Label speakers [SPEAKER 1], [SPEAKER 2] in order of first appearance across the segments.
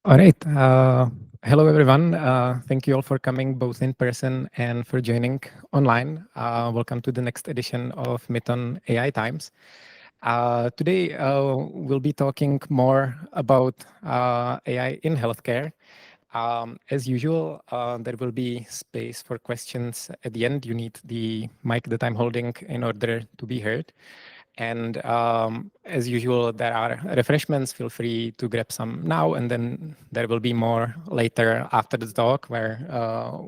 [SPEAKER 1] All right. Hello, everyone. Thank you all for coming both in person and for joining online. Welcome to the next edition of Mython AI Times. Today, we'll be talking more about AI in healthcare. As usual, there will be space for questions at the end. You need the mic that I'm holding in order to be heard. And as usual, there are refreshments. Feel free to grab some now, and then there will be more later after the talk where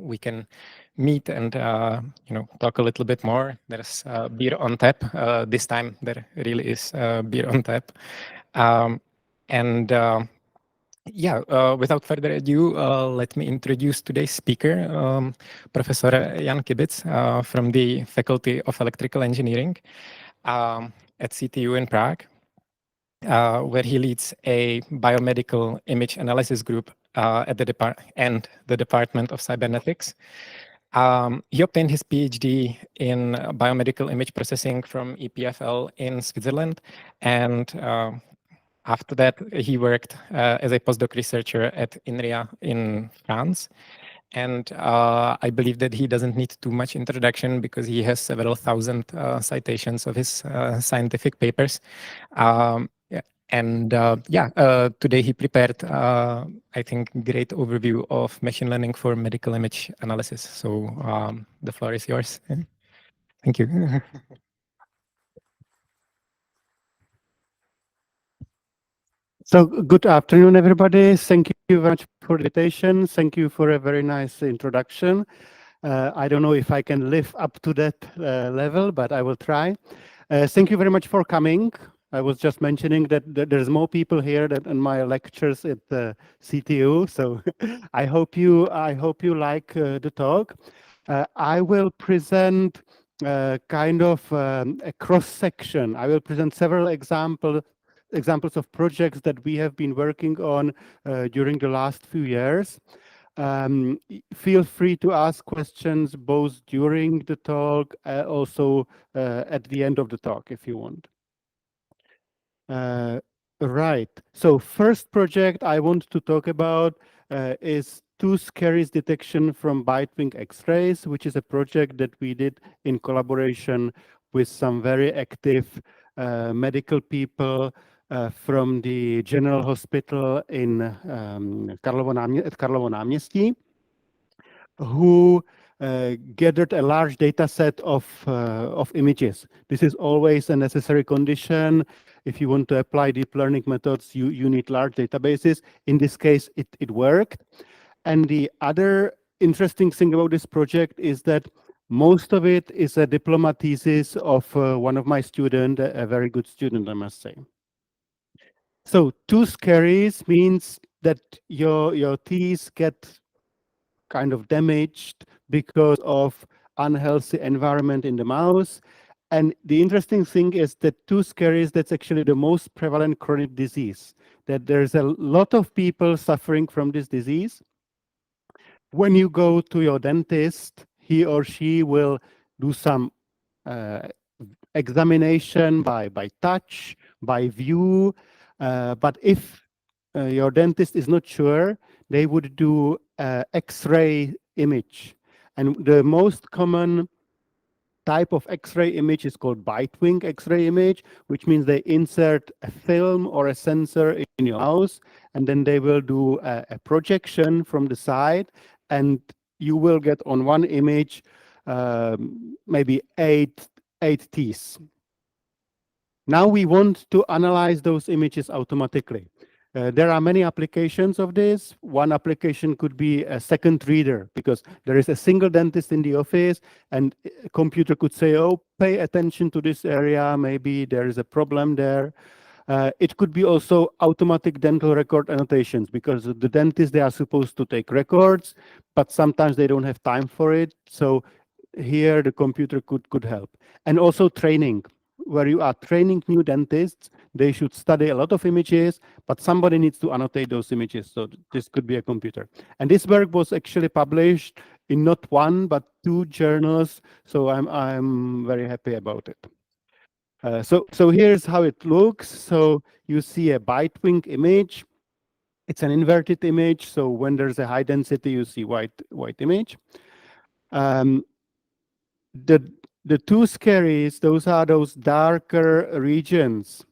[SPEAKER 1] we can meet and talk a little bit more. There's beer on tap. This time there really is beer on tap. And without further ado, let me introduce today's speaker, Professor Jan Kybic from the Faculty of Electrical Engineering at CTU in Prague, where he leads a biomedical image analysis group at the Department of Cybernetics. He obtained his PhD in biomedical image processing from EPFL in Switzerland, and after that, he worked as a postdoc researcher at INRIA in France. And I believe that he doesn't need too much introduction because he has several thousand citations of his scientific papers. Today he prepared, I think, great overview of machine learning for medical image analysis. So the floor is yours. Thank you.
[SPEAKER 2] So good afternoon, everybody. Thank you very much for the invitation. Thank you for a very nice introduction. I don't know if I can live up to that level, but I will try. Thank you very much for coming. I was just mentioning that there's more people here than in my lectures at the CTU. So I hope you like the talk. I will present kind of a cross section. I will present several examples of projects that we have been working on during the last few years. Feel free to ask questions both during the talk, also at the end of the talk if you want. Right. So first project I want to talk about is tooth caries detection from bite-wing X-rays, which is a project that we did in collaboration with some very active medical people from the General Hospital in Karlovo náměstí, who gathered a large data set of images. This is always a necessary condition. If you want to apply deep learning methods, you need large databases. In this case, it worked. And the other interesting thing about this project is that most of it is a diploma thesis of one of my students, a very good student, I must say. So tooth caries means that your teeth get kind of damaged because of unhealthy environment in the mouth. And the interesting thing is that tooth caries, that's actually the most prevalent chronic disease, that there's a lot of people suffering from this disease. When you go to your dentist, he or she will do some examination by touch, by view. But if your dentist is not sure, they would do X-ray image. And the most common type of X-ray image is called bite-wing X-ray image, which means they insert a film or a sensor in your mouth, and then they will do a projection from the side, and you will get on one image maybe eight teeth. Now we want to analyze those images automatically. There are many applications of this. One application could be a second reader, because there is a single dentist in the office and a computer could say, oh, pay attention to this area, maybe there is a problem there. It could be also automatic dental record annotations, because the dentists, they are supposed to take records, but sometimes they don't have time for it. So here the computer could help. And also training, where you are training new dentists, they should study a lot of images, but somebody needs to annotate those images. So this could be a computer. And this work was actually published in not one, but two journals. So I'm very happy about it. So here's how it looks. So you see a bite-wing image. It's an inverted image, so when there's a high density, you see white image. Um, the the two caries, those are those darker regions.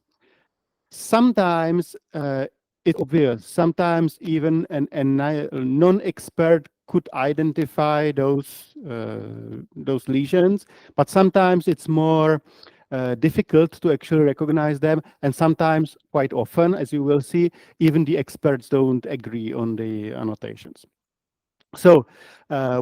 [SPEAKER 2] Sometimes it's obvious. Sometimes even a non-expert could identify those lesions, but sometimes it's more difficult to actually recognize them, and sometimes, quite often, as you will see, even the experts don't agree on the annotations. So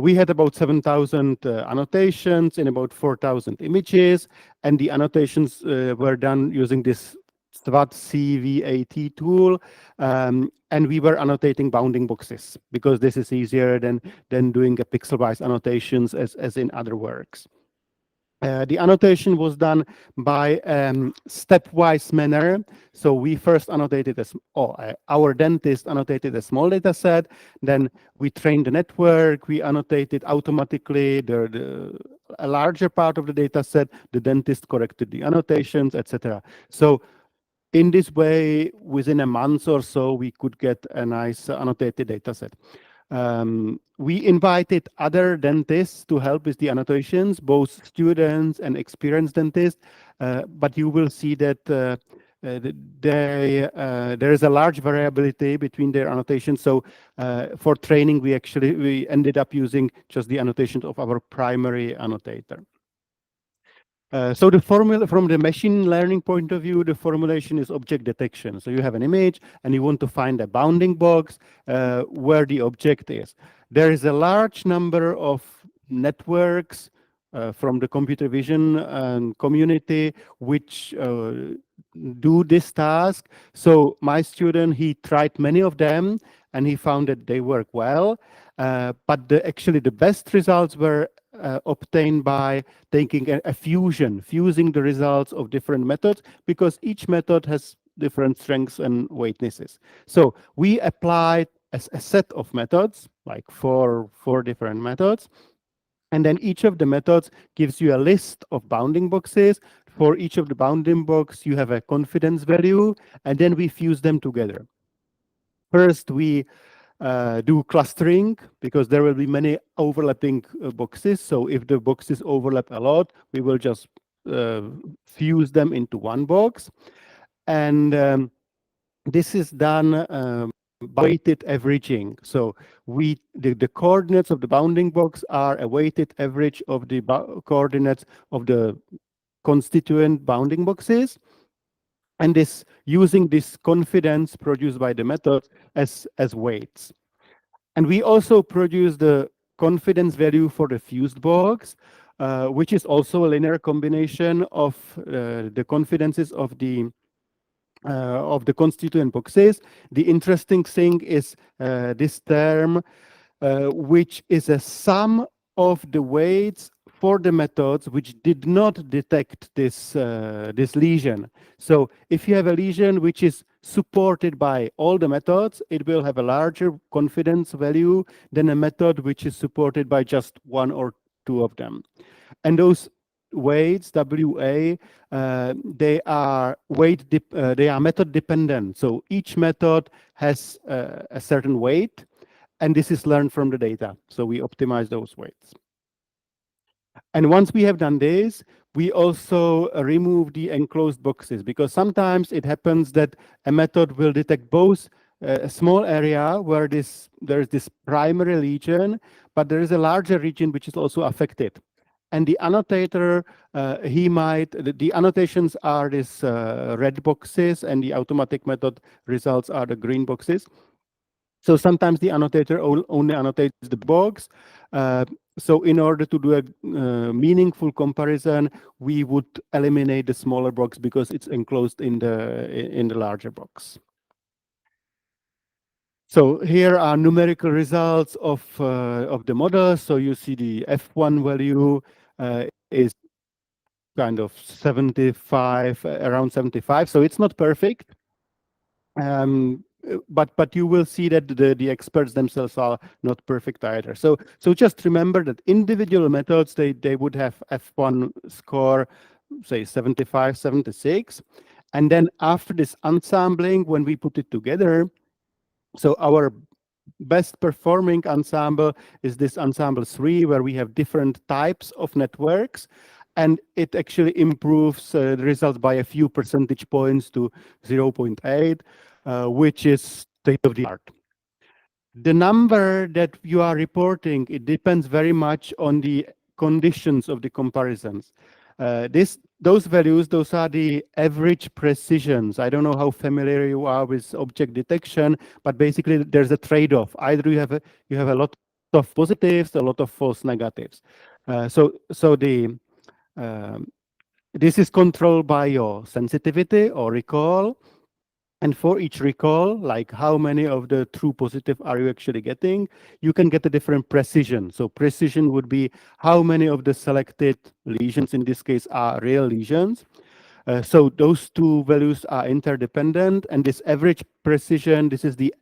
[SPEAKER 2] we had about 7,000 annotations in about 4,000 images, and the annotations were done using this SWAT CVAT tool, and we were annotating bounding boxes because this is easier than doing a pixel-wise annotations as in other works. The annotation was done by stepwise manner. So we first annotated our dentist annotated a small data set. Then we trained the network. We annotated automatically a larger part of the data set. The dentist corrected the annotations, etc. So in this way, within a month or so, we could get a nice annotated data set. We invited other dentists to help with the annotations, both students and experienced dentists, but you will see that there is a large variability between their annotations. So for training, we ended up using just the annotations of our primary annotator. So the formula from the machine learning point of view, the formulation is object detection. So you have an image and you want to find a bounding box where the object is. There is a large number of networks from the computer vision community which do this task. So my student, he tried many of them and he found that they work well. But actually the best results were obtained by taking fusing the results of different methods, because each method has different strengths and weaknesses. So we applied a set of methods, like four different methods, and then each of the methods gives you a list of bounding boxes. For each of the bounding box, you have a confidence value, and then we fuse them together. First, we do clustering, because there will be many overlapping boxes. So if the boxes overlap a lot, we will just fuse them into one box. And this is done by weighted averaging. So the coordinates of the bounding box are a weighted average of the coordinates of the constituent bounding boxes, and this using this confidence produced by the method as weights. And we also produce the confidence value for the fused box, which is also a linear combination of the confidences of the constituent boxes. The interesting thing is this term, which is a sum of the weights for the methods which did not detect this lesion. So if you have a lesion which is supported by all the methods, it will have a larger confidence value than a method which is supported by just one or two of them. And those weights, WA, they are method dependent. So each method has a certain weight, and this is learned from the data. So we optimize those weights. And once we have done this, we also remove the enclosed boxes, because sometimes it happens that a method will detect both a small area where there is this primary lesion, but there is a larger region which is also affected. And the annotator, the annotations are these red boxes, and the automatic method results are the green boxes. So sometimes the annotator only annotates the box. So in order to do a meaningful comparison, we would eliminate the smaller box because it's enclosed in the larger box. So here are numerical results of the model. So you see the F1 value is kind of 75, around 75. So it's not perfect. But you will see that the experts themselves are not perfect either. So just remember that individual methods, they would have F1 score, say 75, 76. And then after this ensembling, when we put it together, So our best performing ensemble is this ensemble 3, where we have different types of networks, and it actually improves the results by a few percentage points to 0.8, which is state of the art. The number that you are reporting, it depends very much on the conditions of the comparisons. Those values, those are the average precisions. I don't know how familiar you are with object detection, but basically there's a trade-off. Either you have a lot of positives, a lot of false negatives. So um, this is controlled by your sensitivity or recall. And for each recall, like how many of the true positive are you actually getting, you can get a different precision. So precision would be how many of the selected lesions in this case are real lesions. So those two values are interdependent, and this average precision, this is the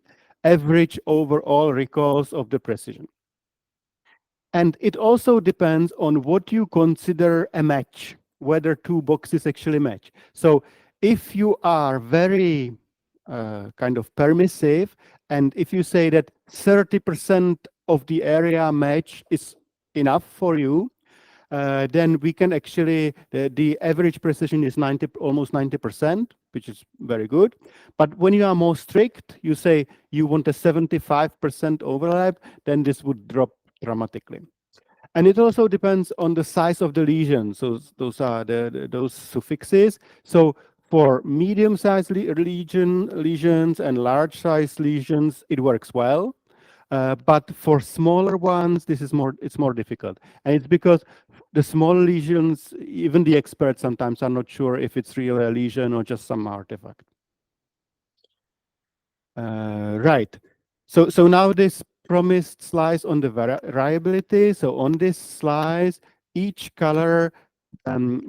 [SPEAKER 2] average overall recalls of the precision. And it also depends on what you consider a match, whether two boxes actually match. So if you are very kind of permissive, and if you say that 30% of the area match is enough for you, then we can actually, the average precision is almost 90%, which is very good. But when you are more strict, you say you want a 75% overlap, then this would drop dramatically. And it also depends on the size of the lesion. So those are those suffixes. So for medium-sized lesions and large-sized lesions, it works well. But for smaller ones, it's more difficult. And it's because the small lesions, even the experts sometimes are not sure if it's really a lesion or just some artifact. Right. So now this promised slice on the variability. So on this slice, each color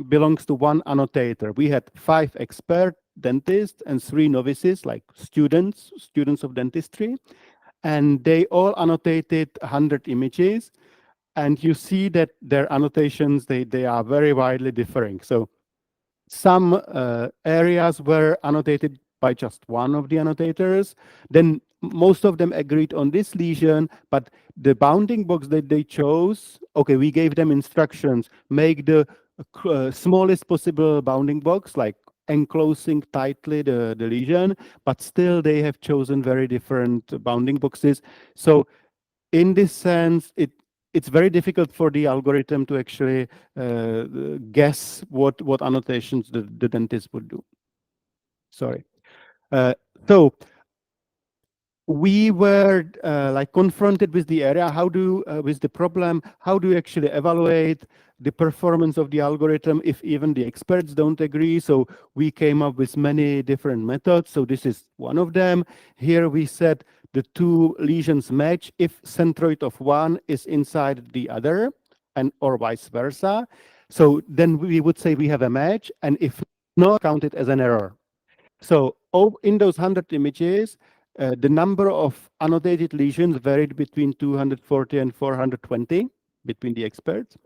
[SPEAKER 2] belongs to one annotator. We had 5 expert dentists and 3 novices, like students of dentistry, and they all annotated 100 images. And you see that their annotations, they are very widely differing. So some areas were annotated by just one of the annotators. Then most of them agreed on this lesion, but the bounding box that they chose, okay, we gave them instructions, make the smallest possible bounding box, like enclosing tightly the lesion, but still they have chosen very different bounding boxes. So in this sense, it's very difficult for the algorithm to actually guess what annotations the dentist would do. Sorry. Uh, so we were like confronted with the area, with the problem, how do you actually evaluate the performance of the algorithm if even the experts don't agree? So we came up with many different methods. So this is one of them. Here we said the 2 lesions match if centroid of one is inside the other, and or vice versa. So then we would say we have a match, and if not, count it as an error. So in those 100 images, the number of annotated lesions varied between 240 and 420 between the experts.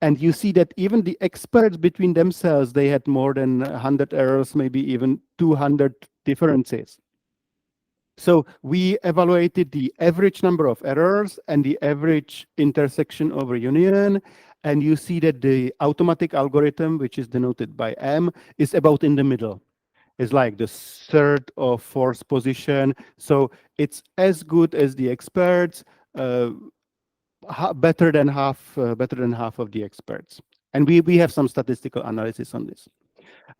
[SPEAKER 2] And you see that even the experts between themselves, they had more than 100 errors, maybe even 200 differences. So we evaluated the average number of errors and the average intersection over union. And you see that the automatic algorithm, which is denoted by M, is about in the middle. Is like the 3rd or 4th position. So it's as good as the experts, better than half of the experts. And we have some statistical analysis on this.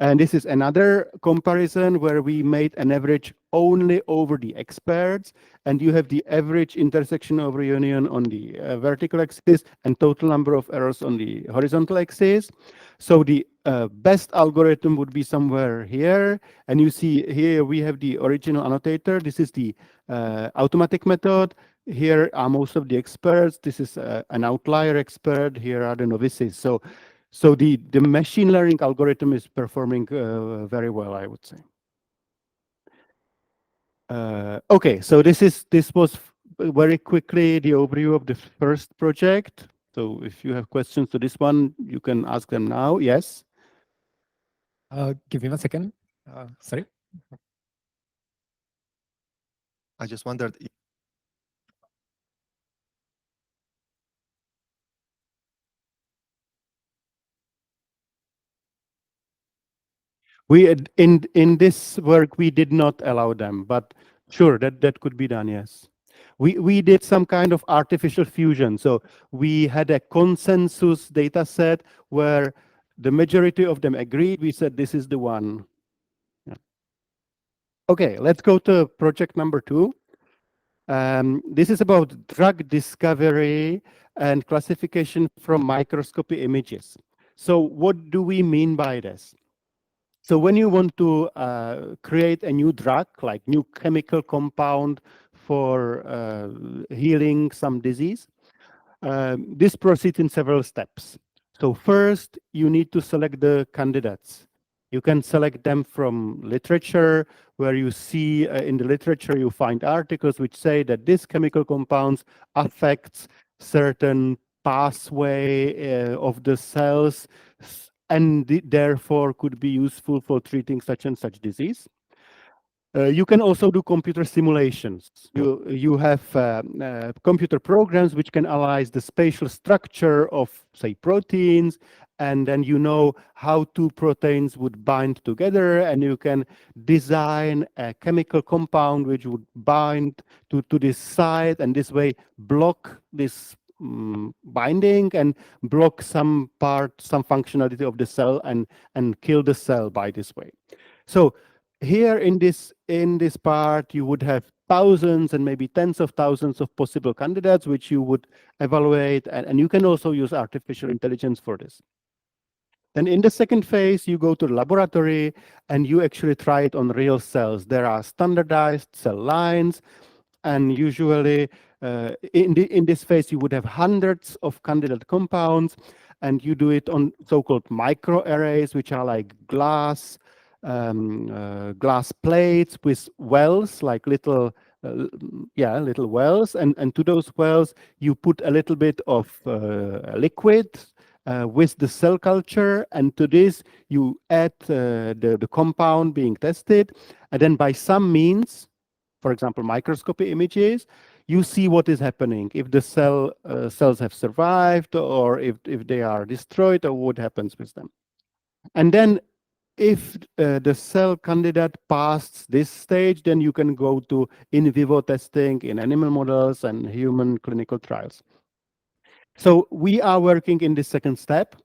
[SPEAKER 2] And this is another comparison where we made an average only over the experts, and you have the average intersection over union on the vertical axis and total number of errors on the horizontal axis. So the best algorithm would be somewhere here, and you see here we have the original annotator. This is the automatic method. Here are most of the experts. This is an outlier expert. Here are the novices. So the machine learning algorithm is performing very well, I would say. Okay, so this was very quickly the overview of the first project. So if you have questions to this one, you can ask them now. Yes.
[SPEAKER 1] Give me 1 second. Sorry.
[SPEAKER 3] I just wondered if
[SPEAKER 2] We in this work we did not allow them, but sure that could be done. Yes, we did some kind of artificial fusion. So we had a consensus data set where the majority of them agreed. We said this is the one. Yeah. Okay, let's go to project number 2. This is about drug discovery and classification from microscopy images. So what do we mean by this? So when you want to create a new drug, like new chemical compound for healing some disease, this proceeds in several steps. So first, you need to select the candidates. You can select them from literature, where you see in the literature, you find articles which say that this chemical compounds affects certain pathway of the cells and therefore could be useful for treating such and such disease. You can also do computer simulations. You have computer programs which can analyze the spatial structure of, say, proteins, and then you know how two proteins would bind together, and you can design a chemical compound which would bind to this site, and this way block this binding and block some functionality of the cell and kill the cell by this way. So here in this part, you would have thousands and maybe tens of thousands of possible candidates which you would evaluate, and you can also use artificial intelligence for this. Then in the second phase, you go to the laboratory and you actually try it on real cells. There are standardized cell lines, and usually in this phase, you would have hundreds of candidate compounds, and you do it on so-called microarrays, which are like glass plates with wells, like little wells, and to those wells you put a little bit of liquid with the cell culture, and to this you add the compound being tested, and then by some means, for example microscopy images, you see what is happening, if the cells have survived, or if they are destroyed, or what happens with them. And then if the cell candidate passed this stage, then you can go to in vivo testing in animal models and human clinical trials. So we are working in the second step,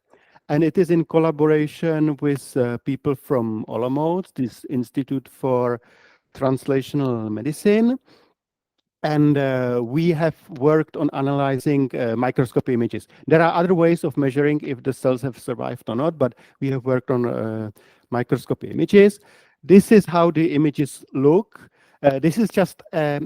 [SPEAKER 2] and it is in collaboration with people from Olomouc, this Institute for Translational Medicine. And we have worked on analyzing microscopy images. There are other ways of measuring if the cells have survived or not, but we have worked on microscopy images. This is how the images look. This is just a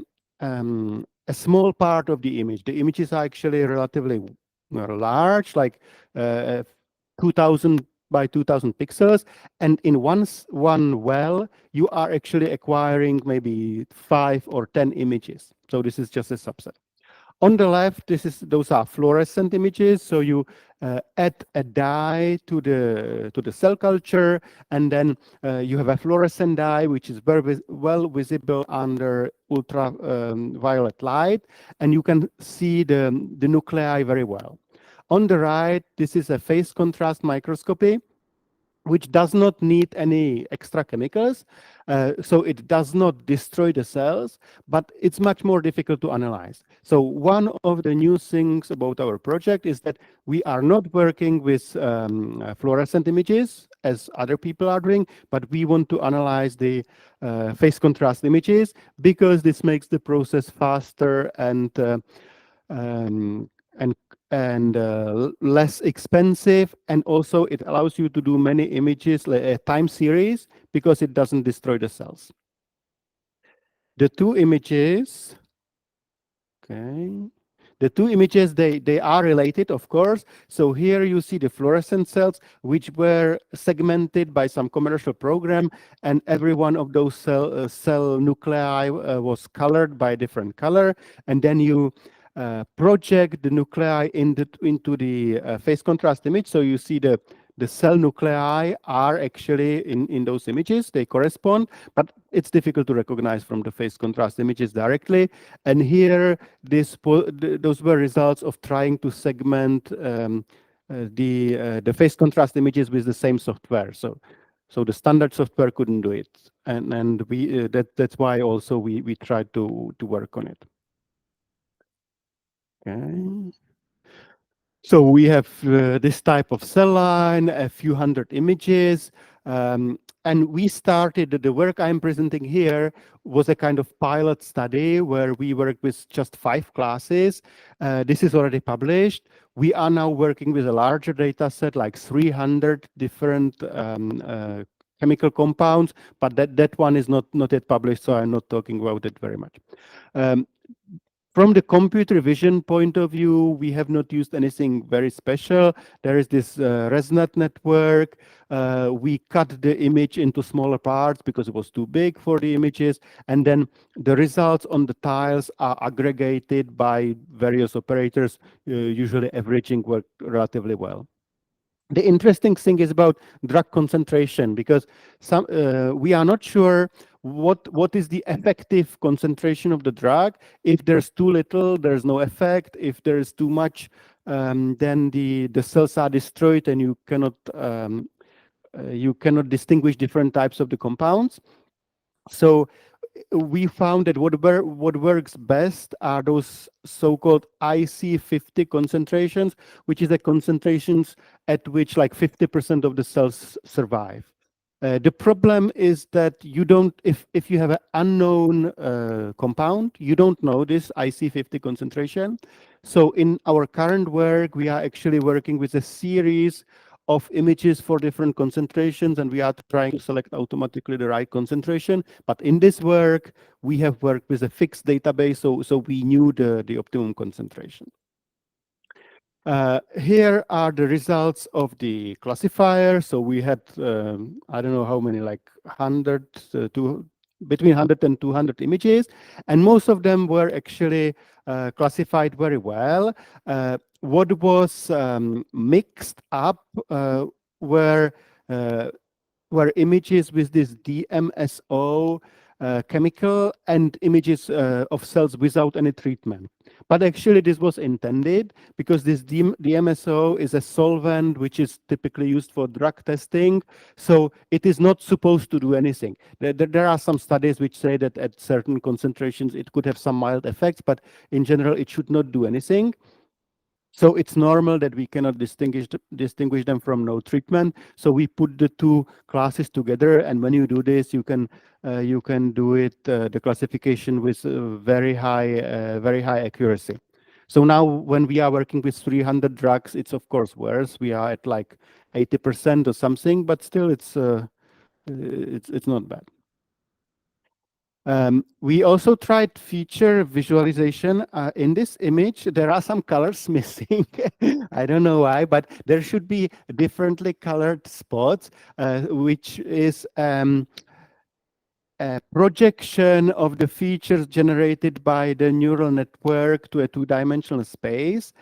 [SPEAKER 2] small part of the image. The images are actually relatively large, like 2000 by 2000 pixels, and in one well you are actually acquiring maybe 5 or 10 images. So this is just a subset. On the left, those are fluorescent images. So you add a dye to the cell culture, and then you have a fluorescent dye which is very well visible under ultraviolet light, and you can see the nuclei very well. On the right, this is a phase contrast microscopy, which does not need any extra chemicals. So it does not destroy the cells, but it's much more difficult to analyze. So one of the new things about our project is that we are not working with fluorescent images as other people are doing, but we want to analyze the phase contrast images, because this makes the process faster and less expensive, and also it allows you to do many images, like a time series, because it doesn't destroy the cells. The two images, okay. The two images, they are related, of course. So here you see the fluorescent cells, which were segmented by some commercial program, and every one of those cell nuclei was colored by a different color, and then you project the nuclei into the phase contrast image. So you see the the cell nuclei are actually in those images, they correspond, but it's difficult to recognize from the phase contrast images directly. And here, those were results of trying to segment the phase contrast images with the same software. So the standard software couldn't do it, and that's why also we tried to work on it. Okay. So we have this type of cell line, a few hundred images, and we started, the work I'm presenting here was a kind of pilot study where we worked with just 5 classes. This is already published. We are now working with a larger data set, like 300 different chemical compounds, but that one is not yet published, so I'm not talking about it very much. From the computer vision point of view, we have not used anything very special. There is this ResNet network. We cut the image into smaller parts because it was too big for the images. And then the results on the tiles are aggregated by various operators, usually averaging work relatively well. The interesting thing is about drug concentration, because we are not sure what is the effective concentration of the drug. If there's too little, there's no effect. If there's too much, then the cells are destroyed, and you cannot distinguish different types of the compounds. So we found that what works best are those so-called IC50 concentrations, which is the concentrations at which like 50% of the cells survive. The problem is that you don't, if you have an unknown compound, you don't know this IC50 concentration. So in our current work, we are actually working with a series of images for different concentrations, and we are trying to select automatically the right concentration. But in this work, we have worked with a fixed database, so we knew the optimum concentration. Here are the results of the classifier. So we had, I don't know how many, like 100 to between 100 and 200 images, and most of them were actually classified very well. What was mixed up were images with this DMSO chemical and images of cells without any treatment. But actually this was intended because this DMSO is a solvent which is typically used for drug testing. So it is not supposed to do anything. There are some studies which say that at certain concentrations it could have some mild effects, but in general it should not do anything. So it's normal that we cannot distinguish them from no treatment. So we put the two classes together, and when you do this, you can do it the classification with very high accuracy. So now when we are working with 300 drugs, it's of course worse. We are at like 80% or something, but still it's not bad. We also tried feature visualization. In this image, there are some colors missing. I don't know why, but there should be differently colored spots, which is a projection of the features generated by the neural network to a two-dimensional space.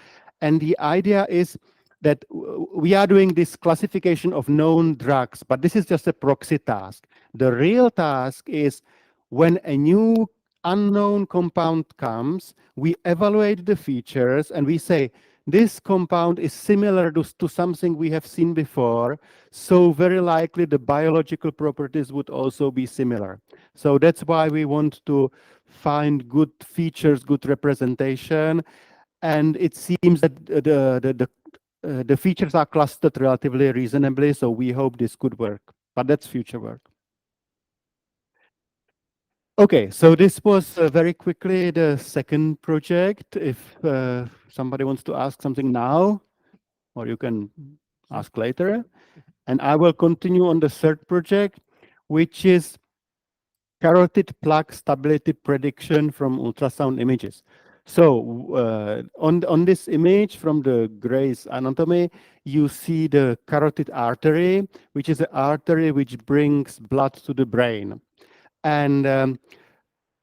[SPEAKER 2] And the idea is that we are doing this classification of known drugs, but this is just a proxy task. The real task is when a new unknown compound comes, we evaluate the features and we say, this compound is similar to something we have seen before, so very likely the biological properties would also be similar. So that's why we want to find good features, good representation, and it seems that the features are clustered relatively reasonably, so we hope this could work, but that's future work. Okay, so this was very quickly the second project. If somebody wants to ask something now, or you can ask later. And I will continue on the third project, which is carotid plaque stability prediction from ultrasound images. So on this image from the Gray's anatomy, you see the carotid artery, which is an artery which brings blood to the brain. And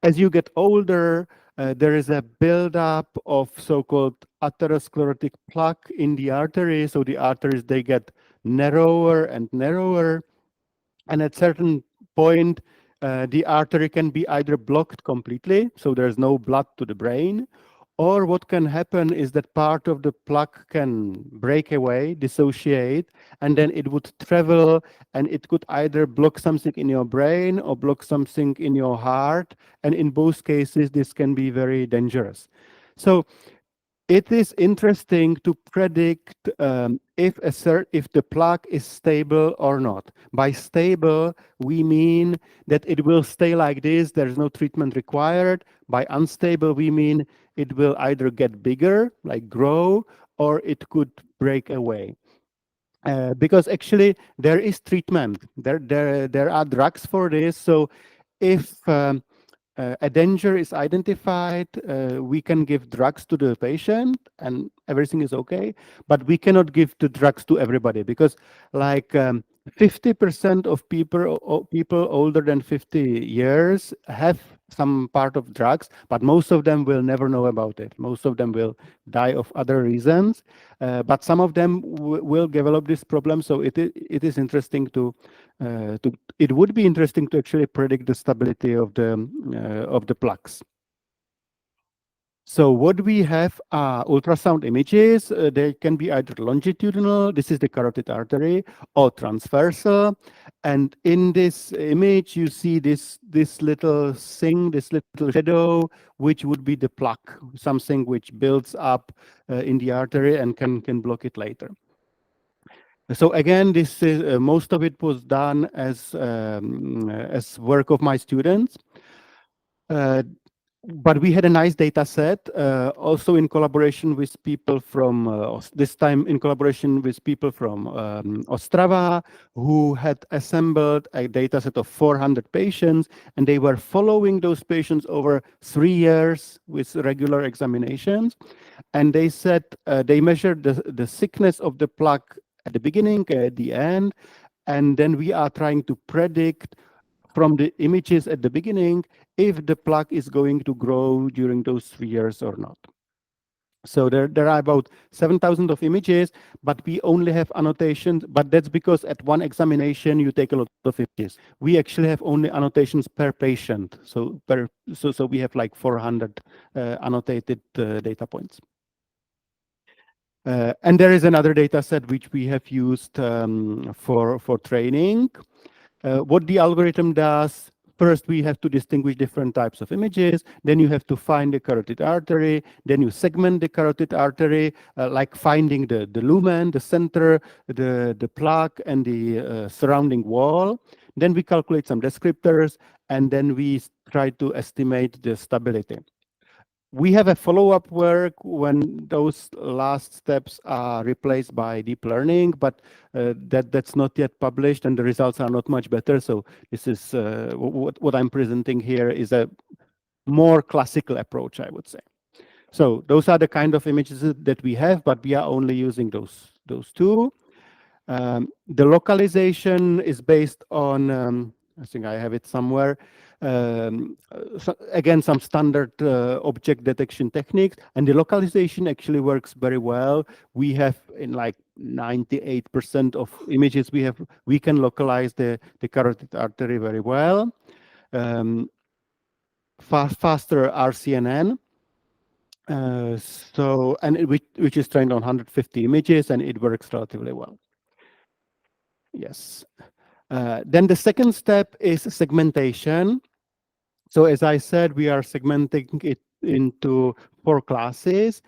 [SPEAKER 2] as you get older, there is a buildup of so-called atherosclerotic plaque in the artery. So the arteries, they get narrower and narrower. And at certain point, the artery can be either blocked completely, so there's no blood to the brain, or what can happen is that part of the plaque can break away, dissociate, and then it would travel, and it could either block something in your brain or block something in your heart. And in both cases, this can be very dangerous. So it is interesting to predict if the plaque is stable or not. By stable, we mean that it will stay like this, there's no treatment required. By unstable, we mean it will either get bigger, like grow, or it could break away. Because actually there is treatment, there are drugs for this. So if a danger is identified, we can give drugs to the patient and everything is okay, but we cannot give the drugs to everybody because like 50% of people older than 50 years have some part of drugs, but most of them will never know about it. Most of them will die of other reasons, but some of them will develop this problem. So it is interesting to it would be interesting to actually predict the stability of the plaques. So what we have are ultrasound images. They can be either longitudinal, this is the carotid artery, or transversal. And in this image, you see this little thing, this little shadow, which would be the plaque, something which builds up in the artery and can block it later. So again, this is most of it was done as work of my students. But we had a nice data set, also in collaboration with people from, this time in collaboration with people from Ostrava, who had assembled a data set of 400 patients, and they were following those patients over 3 years with regular examinations. And they said they measured the thickness of the plaque at the beginning, at the end, and then we are trying to predict from the images at the beginning if the plaque is going to grow during those 3 years or not. So there are about 7,000 of images, but we only have annotations, but that's because at one examination you take a lot of images. We actually have only annotations per patient. So we have like 400 annotated data points. And there is another data set which we have used for training. What the algorithm does, first we have to distinguish different types of images, then you have to find the carotid artery, then you segment the carotid artery, like finding the lumen, the center, the plaque, and the surrounding wall. Then we calculate some descriptors, and then we try to estimate the stability. We have a follow-up work when those last steps are replaced by deep learning, but that's not yet published and the results are not much better. So this is what I'm presenting here is a more classical approach, I would say. So those are the kind of images that we have, but we are only using those two. The localization is based on, I think I have it somewhere. So again, some standard object detection techniques, and the localization actually works very well. We have in like 98% of images we can localize the carotid artery very well. Faster RCNN. Which is trained on 150 images, and it works relatively well. Yes. Then the second step is segmentation. So as I said, we are segmenting it into 4 classes.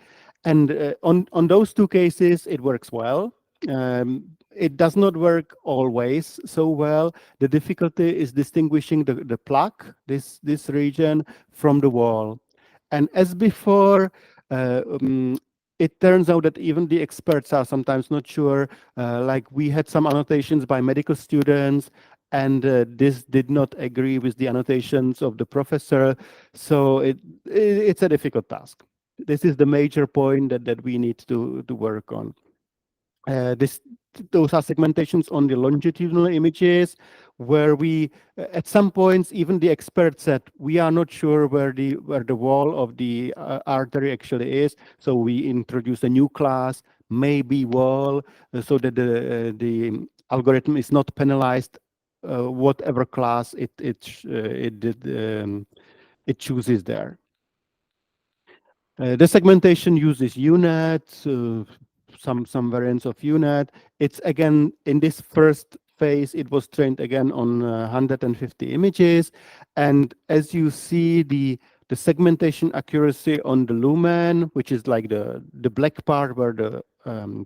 [SPEAKER 2] And on those 2 cases, it works well. It does not work always so well. The difficulty is distinguishing the plaque, this region, from the wall. And as before, it turns out that even the experts are sometimes not sure. Like we had some annotations by medical students, and this did not agree with the annotations of the professor. So it's a difficult task. This is the major point that we need to work on. Those are segmentations on the longitudinal images, where we, at some points, even the experts said we are not sure where the wall of the artery actually is. So we introduce a new class, maybe wall, so that the algorithm is not penalized whatever class it chooses there. The segmentation uses UNet, some variants of UNet. It's again, in this first phase, it was trained again on 150 images. And as you see, the segmentation accuracy on the lumen, which is like the black part where the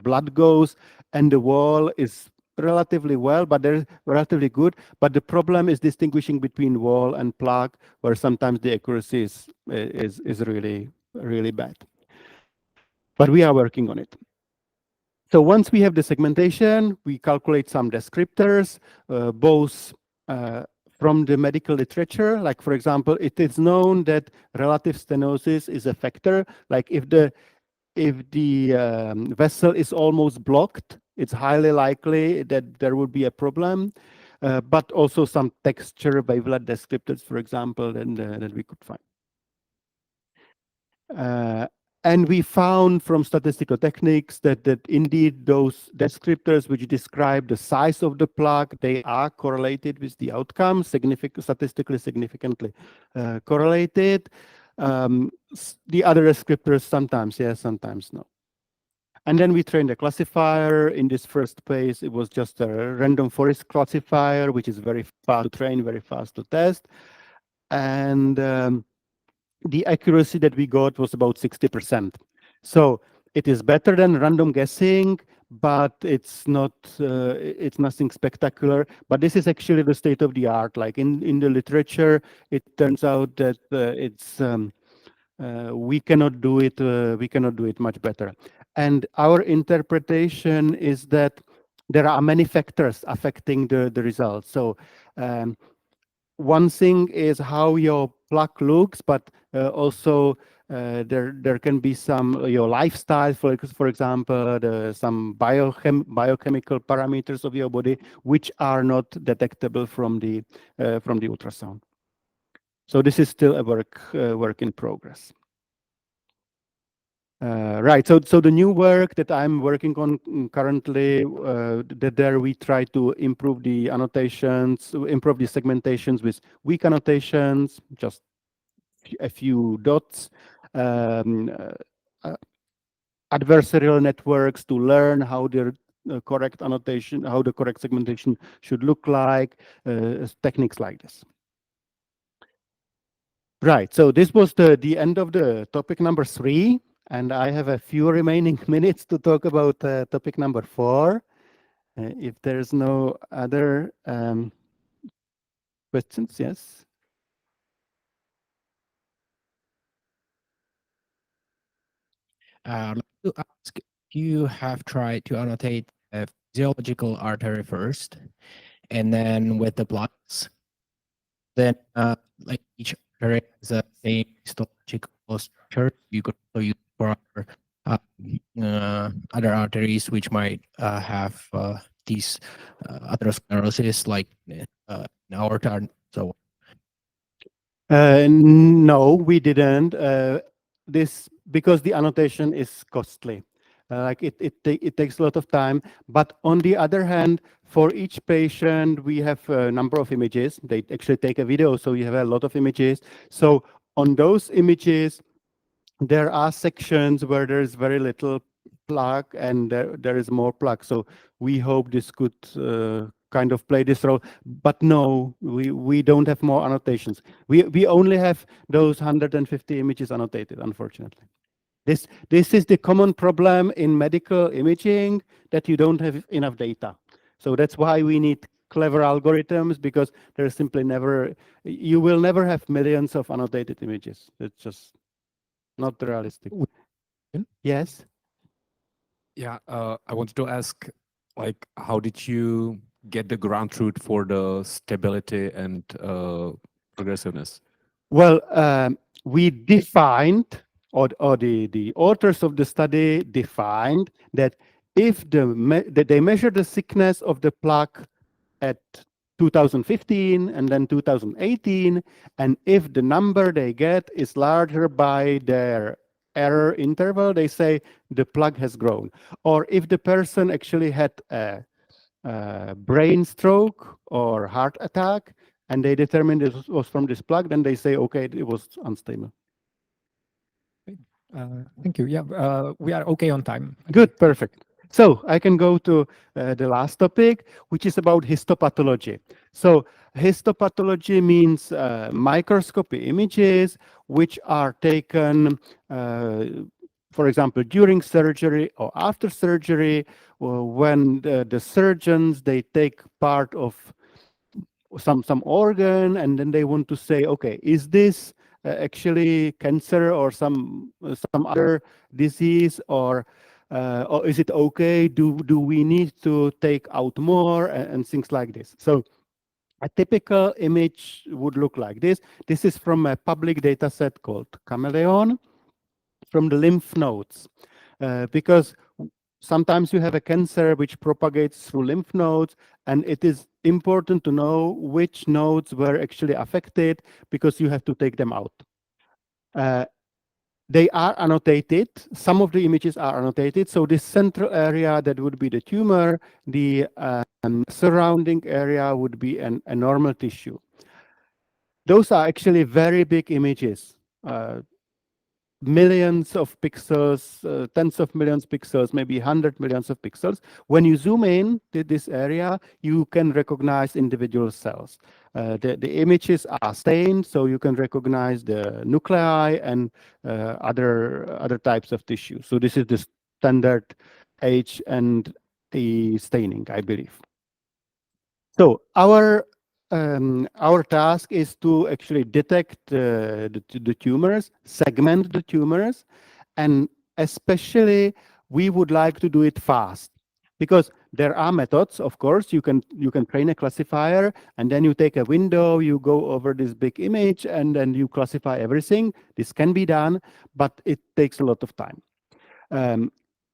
[SPEAKER 2] blood goes, and the wall is relatively well, but they're relatively good. But the problem is distinguishing between wall and plaque, where sometimes the accuracy is really bad. But we are working on it. So once we have the segmentation, we calculate some descriptors, both from the medical literature. Like, for example, it is known that relative stenosis is a factor. Like if the vessel is almost blocked, it's highly likely that there would be a problem. But also some texture wavelet descriptors, for example, that we could find. And we found from statistical techniques that indeed those descriptors which describe the size of the plaque, they are correlated with the outcome, statistically significantly correlated. The other descriptors sometimes yes, sometimes no. And then we trained a classifier. In this first phase, it was just a random forest classifier, which is very fast to train, very fast to test. And the accuracy that we got was about 60%. So it is better than random guessing, but it's not it's nothing spectacular. But this is actually the state of the art. Like in the literature, it turns out that it's we cannot do it much better. And our interpretation is that there are many factors affecting the results. So one thing is how your plaque looks, but also there can be some your lifestyle, for example, some biochemical parameters of your body which are not detectable from the ultrasound. So this is still a work in progress. Right. So the new work that I'm working on currently, there we try to improve the annotations, improve the segmentations with weak annotations, just a few dots, adversarial networks to learn how the correct annotation, how the correct segmentation should look like, techniques like this. Right. So this was the end of the topic number 3. And I have a few remaining minutes to talk about topic number 4. If there's no other questions, yes?
[SPEAKER 3] I'd like to ask, you have tried to annotate a physiological artery first, and then with the blocks, then like each artery has the same histological structure. You could also use for other arteries which might have these atherosclerosis, like aorta and so on.
[SPEAKER 2] No, we didn't. This because the annotation is costly. Like it takes a lot of time. But on the other hand, for each patient, we have a number of images. They actually take a video, so you have a lot of images. So on those images, there are sections where there's very little plaque and there is more plaque. So we hope this could kind of play this role. But no, we don't have more annotations. We only have those 150 images annotated, unfortunately. This is the common problem in medical imaging, that you don't have enough data. So that's why we need clever algorithms, because there's simply you will never have millions of annotated images. It's just not realistic. Yes?
[SPEAKER 4] Yeah, I wanted to ask, like, how did you get the ground truth for the stability and progressiveness?
[SPEAKER 2] Well, we defined, or the authors of the study defined that if that they measure the thickness of the plaque at 2015 and then 2018, and if the number they get is larger by their error interval, they say the plug has grown. Or if the person actually had a brain stroke or heart attack, and they determined it was from this plug, then they say, okay, it was unstable.
[SPEAKER 1] Thank you. Yeah, we are okay on time.
[SPEAKER 2] Good, perfect. So I can go to the last topic, which is about histopathology. So histopathology means microscopy images which are taken, for example, during surgery or after surgery, or when the surgeons, they take part of some organ, and then they want to say, okay, is this actually cancer or some other disease, or is it okay? Do we need to take out more, and things like this? So a typical image would look like this. This is from a public data set called Chameleon, from the lymph nodes, because sometimes you have a cancer which propagates through lymph nodes, and it is important to know which nodes were actually affected because you have to take them out. They are annotated. Some of the images are annotated. So this central area, that would be the tumor. The surrounding area would be a normal tissue. Those are actually very big images. Millions of pixels, tens of millions of pixels, maybe 100 millions of pixels. When you zoom in to this area, you can recognize individual cells. The images are stained, so you can recognize the nuclei and other types of tissue. So this is the standard H and the staining, I believe. So our task is to actually detect the tumors, segment the tumors, and especially we would like to do it fast, because there are methods. Of course, you can train a classifier, and then you take a window, you go over this big image, and then you classify everything. This can be done, but it takes a lot of time.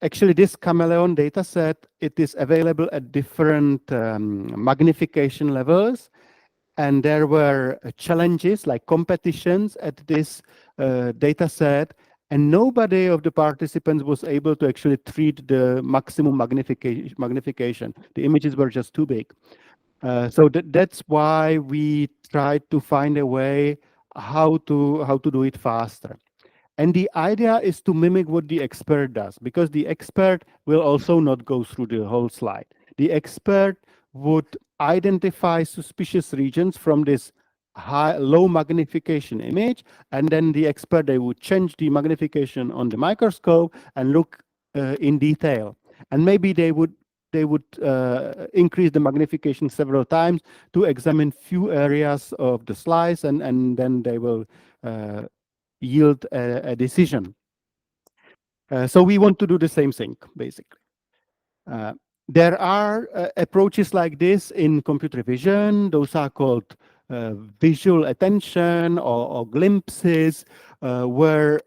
[SPEAKER 2] Actually, this Chameleon data set, it is available at different magnification levels. And there were challenges like competitions at this data set. And nobody of the participants was able to actually treat the maximum magnification. The images were just too big. So that's why we tried to find a way how to do it faster. And the idea is to mimic what the expert does, because the expert will also not go through the whole slide. The expert would identify suspicious regions from this low magnification image, and then the expert, they would change the magnification on the microscope and look in detail. And maybe they would increase the magnification several times to examine few areas of the slice, and then they will yield a decision. So we want to do the same thing, basically. There are approaches like this in computer vision. Those are called visual attention or glimpses, where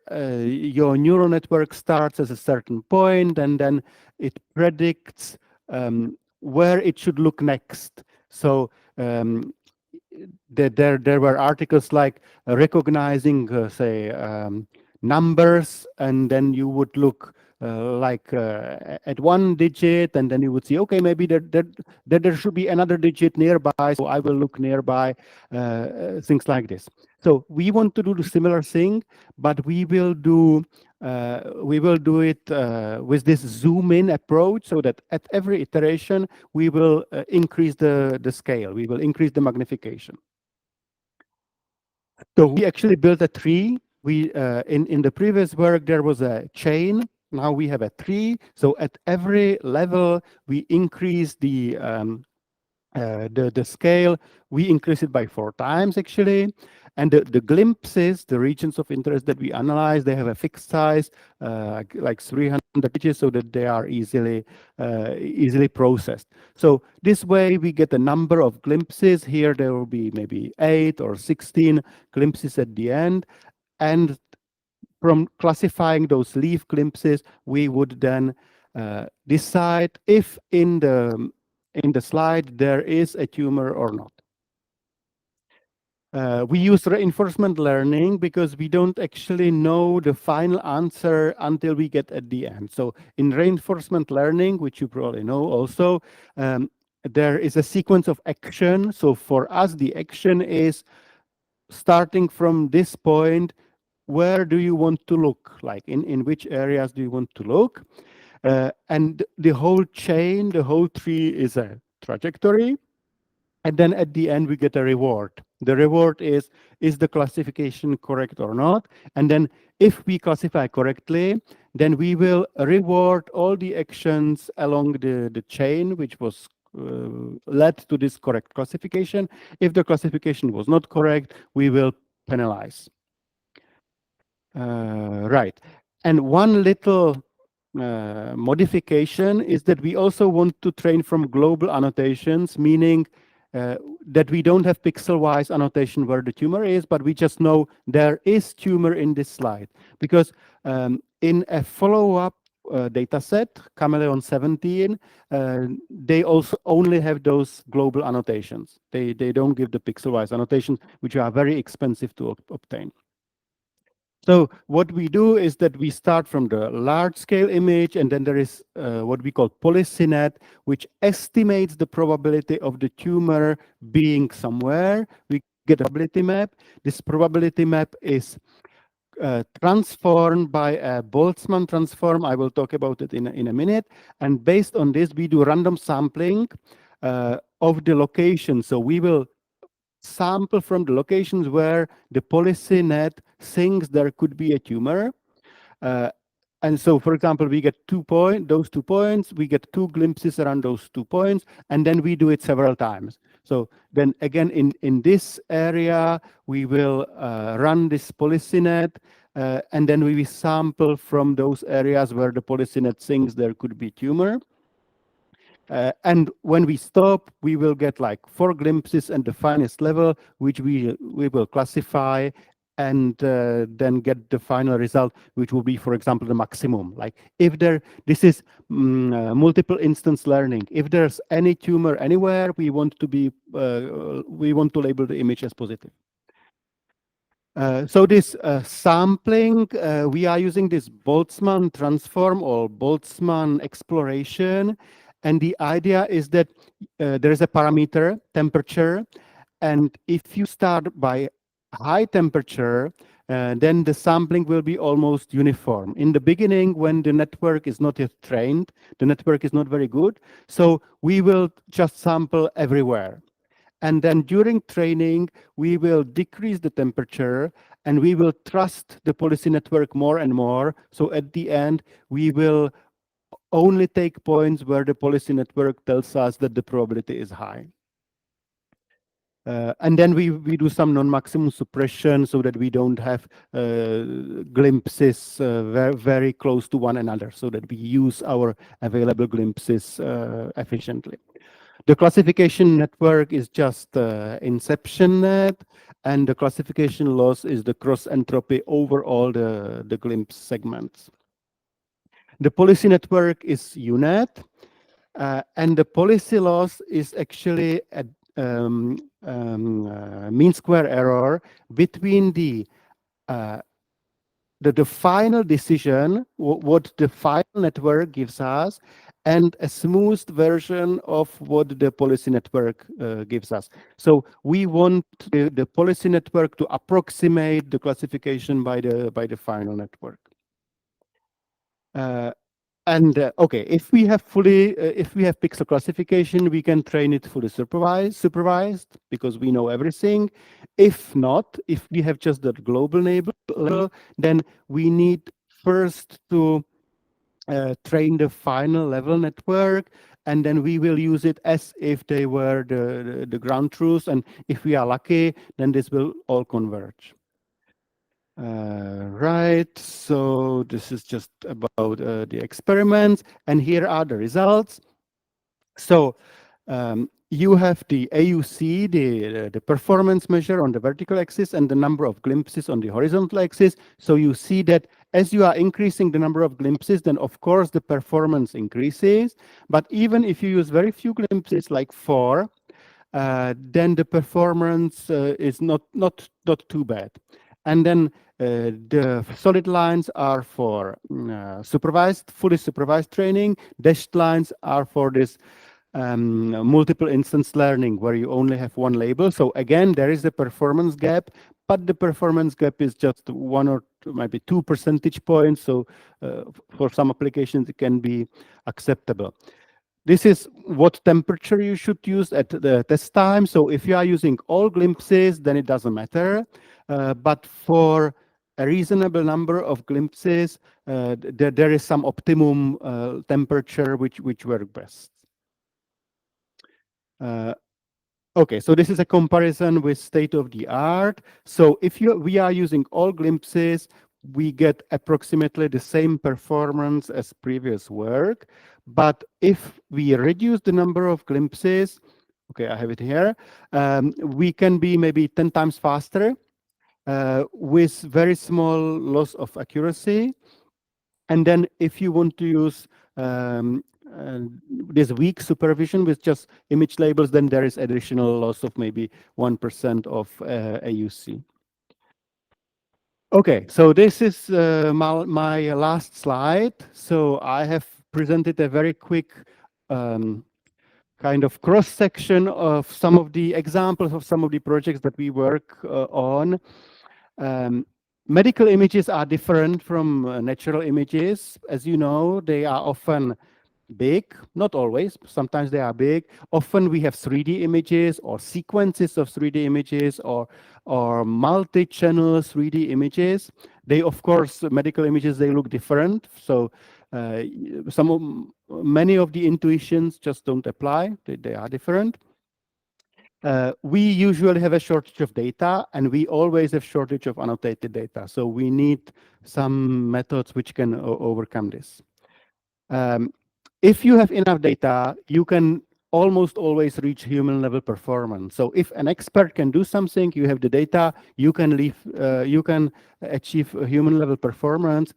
[SPEAKER 2] your neural network starts at a certain point, and then it predicts where it should look next. So there were articles like recognizing, say, numbers, and then you would look at one digit, and then you would see, okay, maybe there should be another digit nearby, so I will look nearby, things like this. So we want to do the similar thing, but we will do it with this zoom in approach, so that at every iteration we will increase the scale, we will increase the magnification. So we actually built a tree. We in the previous work there was a chain. Now we have a tree. So at every level we increase the scale. We increase it by 4 times actually. And the glimpses, the regions of interest that we analyze, they have a fixed size, like 300 digits, so that they are easily processed. So this way we get a number of glimpses. Here there will be maybe 8 or 16 glimpses at the end. And from classifying those leaf glimpses, we would then decide if in the slide there is a tumor or not. We use reinforcement learning because we don't actually know the final answer until we get at the end. So in reinforcement learning, which you probably know also, there is a sequence of action. So for us, the action is starting from this point, where do you want to look? Like in which areas do you want to look? And the whole chain, the whole tree is a trajectory. And then at the end, we get a reward. The reward is the classification correct or not? And then if we classify correctly, then we will reward all the actions along the chain, which was led to this correct classification. If the classification was not correct, we will penalize. Right. And one little modification is that we also want to train from global annotations, meaning that we don't have pixel-wise annotation where the tumor is, but we just know there is tumor in this slide. Because in a follow-up data set, Chameleon 17, they also only have those global annotations. They don't give the pixel-wise annotations, which are very expensive to obtain. So what we do is that we start from the large scale image, and then there is what we call PolicyNet, which estimates the probability of the tumor being somewhere. We get a probability map. This probability map is transformed by a Boltzmann transform. I will talk about it in a minute. And based on this, we do random sampling of the location. So we will sample from the locations where the PolicyNet thinks there could be a tumor. And so, for example, we get those 2 points, we get 2 glimpses around those 2 points, and then we do it several times. So then again, in this area, we will run this PolicyNet, and then we will sample from those areas where the PolicyNet thinks there could be tumor. And when we stop, we will get like 4 glimpses at the finest level, which we will classify and then get the final result, which will be, for example, the maximum. Like if this is multiple instance learning. If there's any tumor anywhere, we want to label the image as positive. So this sampling, we are using this Boltzmann transform or Boltzmann exploration. And the idea is that there is a parameter, temperature. And if you start by high temperature, then the sampling will be almost uniform. In the beginning, when the network is not yet trained, the network is not very good. So we will just sample everywhere. And then during training, we will decrease the temperature and we will trust the policy network more and more. So at the end, we will only take points where the policy network tells us that the probability is high. And then we do some non-maximum suppression so that we don't have glimpses very close to one another, so that we use our available glimpses efficiently. The classification network is just inception net, and the classification loss is the cross entropy over all the glimpse segments. The policy network is UNet, and the policy loss is actually a mean square error between the final decision, what the final network gives us, and a smoothed version of what the policy network gives us. So we want the policy network to approximate the classification by the final network. Okay, if we have pixel classification, we can train it fully supervised because we know everything. If not, if we have just that global level, then we need first to train the final level network, and then we will use it as if they were the ground truths. And if we are lucky, then this will all converge. Right, so this is just about the experiments, and here are the results. So you have the AUC, the performance measure on the vertical axis, and the number of glimpses on the horizontal axis. So you see that as you are increasing the number of glimpses, then of course the performance increases. But even if you use very few glimpses, like 4, then the performance is not too bad. And then the solid lines are for fully supervised training. Dashed lines are for this multiple instance learning, where you only have one label. So again, there is a performance gap, but the performance gap is just 1 or maybe 2 percentage points. So for some applications, it can be acceptable. This is what temperature you should use at the test time. So if you are using all glimpses, then it doesn't matter. But for a reasonable number of glimpses, there is some optimum temperature which work best. Okay, so this is a comparison with state of the art. So if we are using all glimpses, we get approximately the same performance as previous work. But if we reduce the number of glimpses, okay, I have it here, we can be maybe 10 times faster with very small loss of accuracy. And then if you want to use this weak supervision with just image labels, then there is additional loss of maybe 1% of AUC. Okay, so this is my last slide. So I have presented a very quick kind of cross-section of some of the examples of some of the projects that we work on. Medical images are different from natural images. As you know, they are often big, not always, sometimes they are big. Often we have 3D images or sequences of 3D images or multi-channel 3D images. They, of course, medical images, they look different. So many of the intuitions just don't apply. They are different. We usually have a shortage of data, and we always have shortage of annotated data. So we need some methods which can overcome this. If you have enough data, you can almost always reach human level performance. So if an expert can do something, you have the data, you can achieve a human level performance.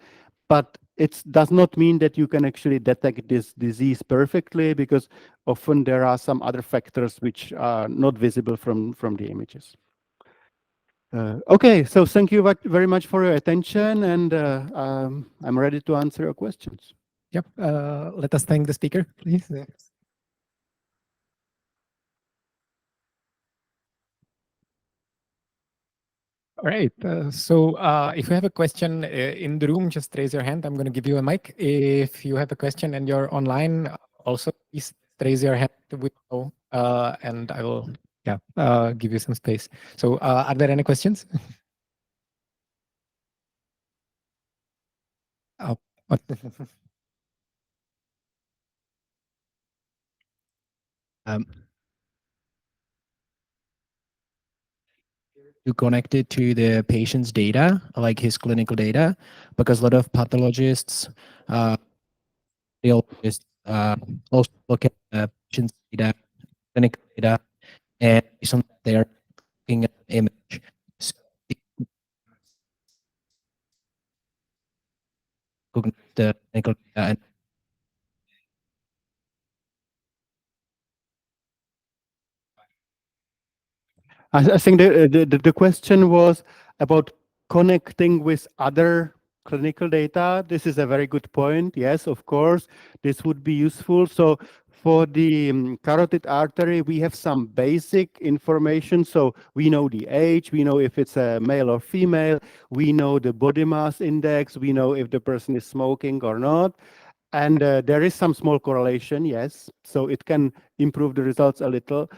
[SPEAKER 2] But it does not mean that you can actually detect this disease perfectly, because often there are some other factors which are not visible from the images. Okay, so thank you very much for your attention, and I'm ready to answer your questions.
[SPEAKER 1] Yep. Let us thank the speaker, please. All right. So if you have a question in the room, just raise your hand. I'm going to give you a mic. If you have a question and you're online, also please raise your hand, and I will give you some space. So are there any questions? Oh.
[SPEAKER 3] To connect it to the patient's data, like his clinical data, because a lot of pathologists, they always also look at the patient's data, clinical data, and based on that, they are looking at the image. So the clinical data and
[SPEAKER 2] I think the question was about connecting with other clinical data. This is a very good point. Yes, of course, this would be useful. So for the carotid artery, we have some basic information. So we know the age, we know if it's a male or female, we know the body mass index, we know if the person is smoking or not. And there is some small correlation, yes. So it can improve the results a little.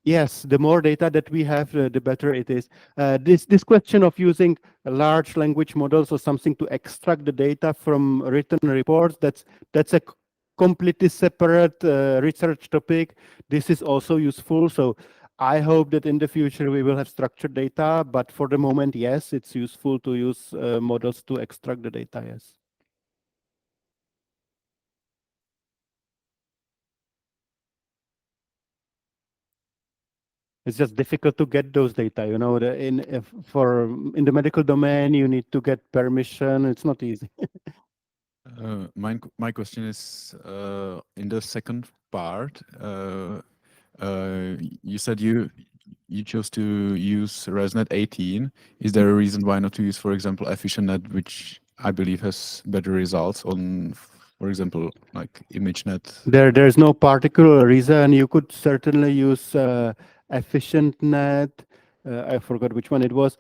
[SPEAKER 2] Yes, the more data that we have, the better it is. This question of using large language models or something to extract the data from written reports, that's a completely separate research topic. This is also useful. So I hope that in the future we will have structured data, but for the moment, yes, it's useful to use models to extract the data, yes. It's just difficult to get those data, you know. In the medical domain, you need to get permission. It's not easy.
[SPEAKER 5] My question is in the second part. you said you chose to use ResNet 18. Is there a reason why not to use, for example, EfficientNet, which I believe has better results on, for example, like ImageNet?
[SPEAKER 2] There's no particular reason. You could certainly use EfficientNet. I forgot which one it was.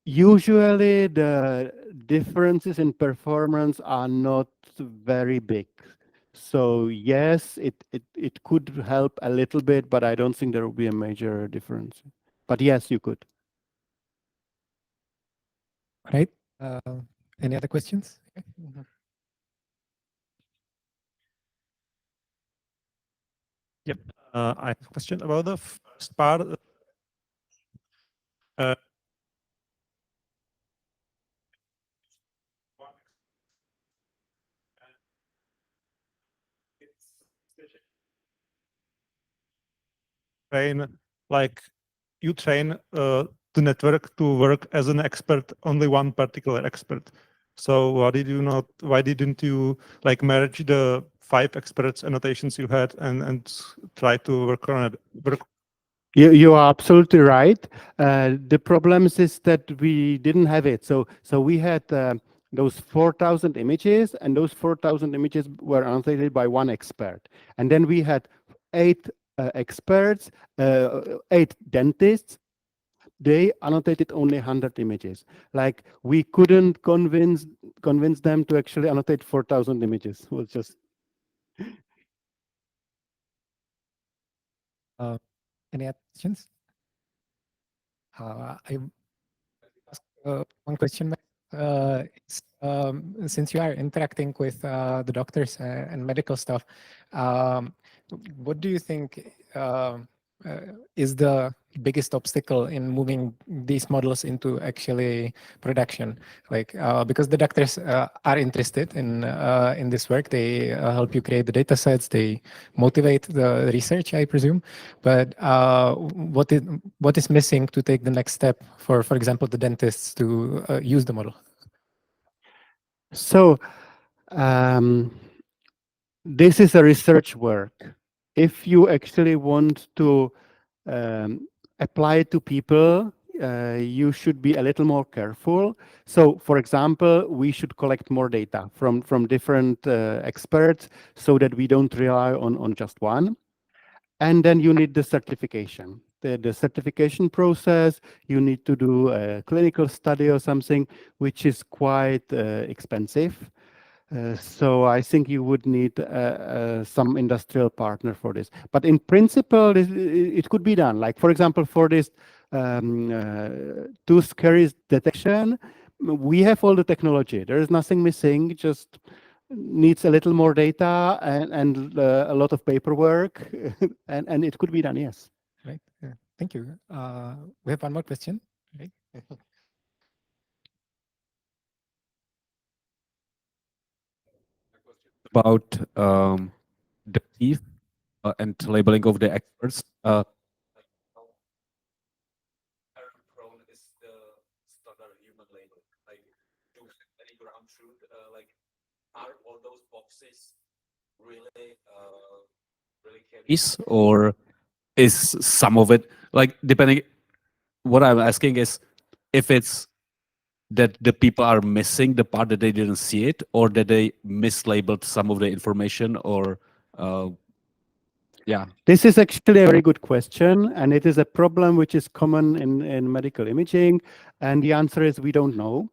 [SPEAKER 2] Usually the differences in performance are not very big. So yes, it could help a little bit, but I don't think there will be a major difference. But yes, you could.
[SPEAKER 1] All right. Any other questions?
[SPEAKER 6] Yep. I have a question about the first part. Train, like you train the network to work as an expert, only one particular expert. So why didn't you like merge the 5 experts annotations you had and try to work on it?
[SPEAKER 2] You are absolutely right. The problem is that we didn't have it. So we had those 4,000 images, and those 4,000 images were annotated by one expert. And then we had 8 experts, 8 dentists. They annotated only 100 images. Like we couldn't convince them to actually annotate 4,000 images. It was just.
[SPEAKER 1] Any other questions? I ask one question. Since you are interacting with the doctors and medical stuff, what do you think is the biggest obstacle in moving these models into actually production? Like because the doctors are interested in this work, they help you create the data sets, they motivate the research, I presume. But what is missing to take the next step for example, the dentists to use the model?
[SPEAKER 2] So this is a research work. If you actually want to apply it to people, you should be a little more careful. So, for example, we should collect more data from different experts so that we don't rely on just one. And then you need the certification. The certification process, you need to do a clinical study or something, which is quite expensive. So I think you would need some industrial partner for this. But in principle, it could be done. Like, for example, for this tooth caries detection, we have all the technology. There is nothing missing, just needs a little more data and a lot of paperwork, and it could be done, yes.
[SPEAKER 1] Right. Thank you. We have one more question. Right.
[SPEAKER 4] About the teeth and labeling of the experts. Prone is the standard human label. Like, do you have any ground truth? Like, are all those boxes really caries, or is some of it like depending? What I'm asking is if it's that the people are missing the part that they didn't see it, or that they mislabeled some of the information, or yeah.
[SPEAKER 2] This is actually a very good question, and it is a problem which is common in medical imaging. And the answer is we don't know,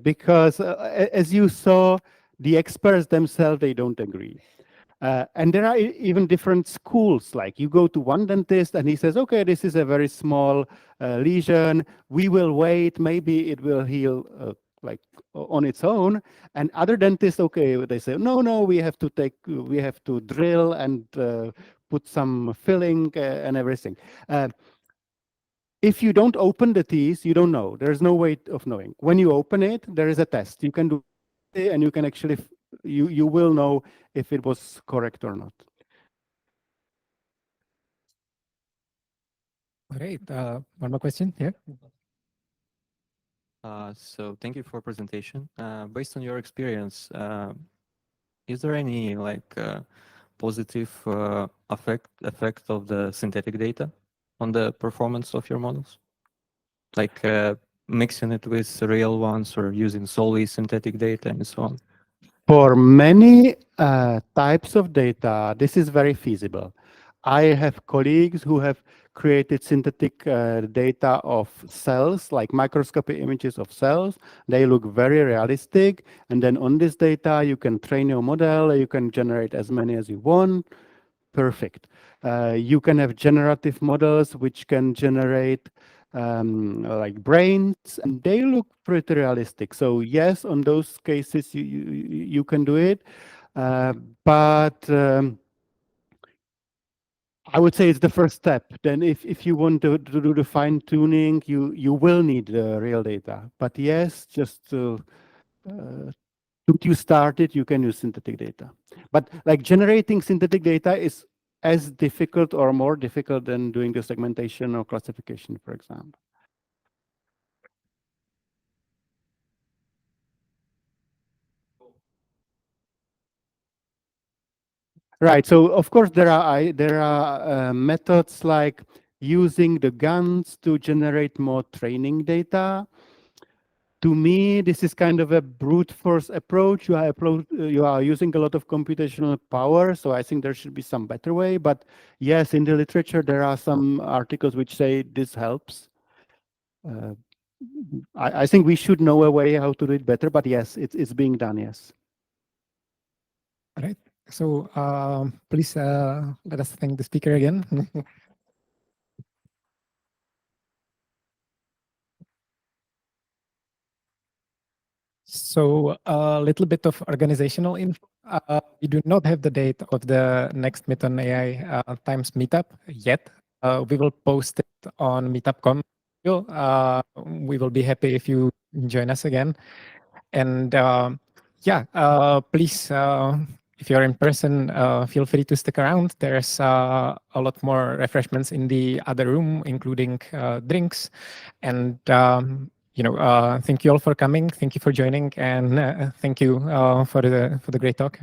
[SPEAKER 2] because as you saw, the experts themselves, they don't agree. And there are even different schools. Like you go to one dentist and he says, okay, this is a very small lesion. We will wait. Maybe it will heal like on its own. And other dentists, okay, they say, no, we have to drill and put some filling and everything. If you don't open the teeth, you don't know. There's no way of knowing. When you open it, there is a test. You can do it, and you can actually, you will know if it was correct or not.
[SPEAKER 1] All right. One more question here.
[SPEAKER 7] So thank you for presentation. Based on your experience, is there any like positive effect of the synthetic data on the performance of your models? Like mixing it with real ones or using solely synthetic data and so on?
[SPEAKER 2] For many types of data, this is very feasible. I have colleagues who have created synthetic data of cells, like microscopic images of cells. They look very realistic. And then on this data, you can train your model. You can generate as many as you want. Perfect. You can have generative models which can generate like brains, and they look pretty realistic. So yes, on those cases you can do it, but I would say it's the first step. Then if you want to do the fine tuning, you will need the real data. But yes, just to you start it, you can use synthetic data. But like generating synthetic data is as difficult or more difficult than doing the segmentation or classification, for example. Right. So of course there are methods like using the GANs to generate more training data. To me, this is kind of a brute force approach. You are using a lot of computational power, so I think there should be some better way. But yes, in the literature there are some articles which say this helps. I think we should know a way how to do it better. But yes, it's being done. Yes.
[SPEAKER 1] All right. So please let us thank the speaker again. So a little bit of organizational info. We do not have the date of the next Meton AI Times meetup yet. We will post it on Meetup.com. We will be happy if you join us again. And yeah, please, if you're in person, feel free to stick around. There's a lot more refreshments in the other room, including drinks. And thank you all for coming. Thank you for joining, and thank you for the great talk.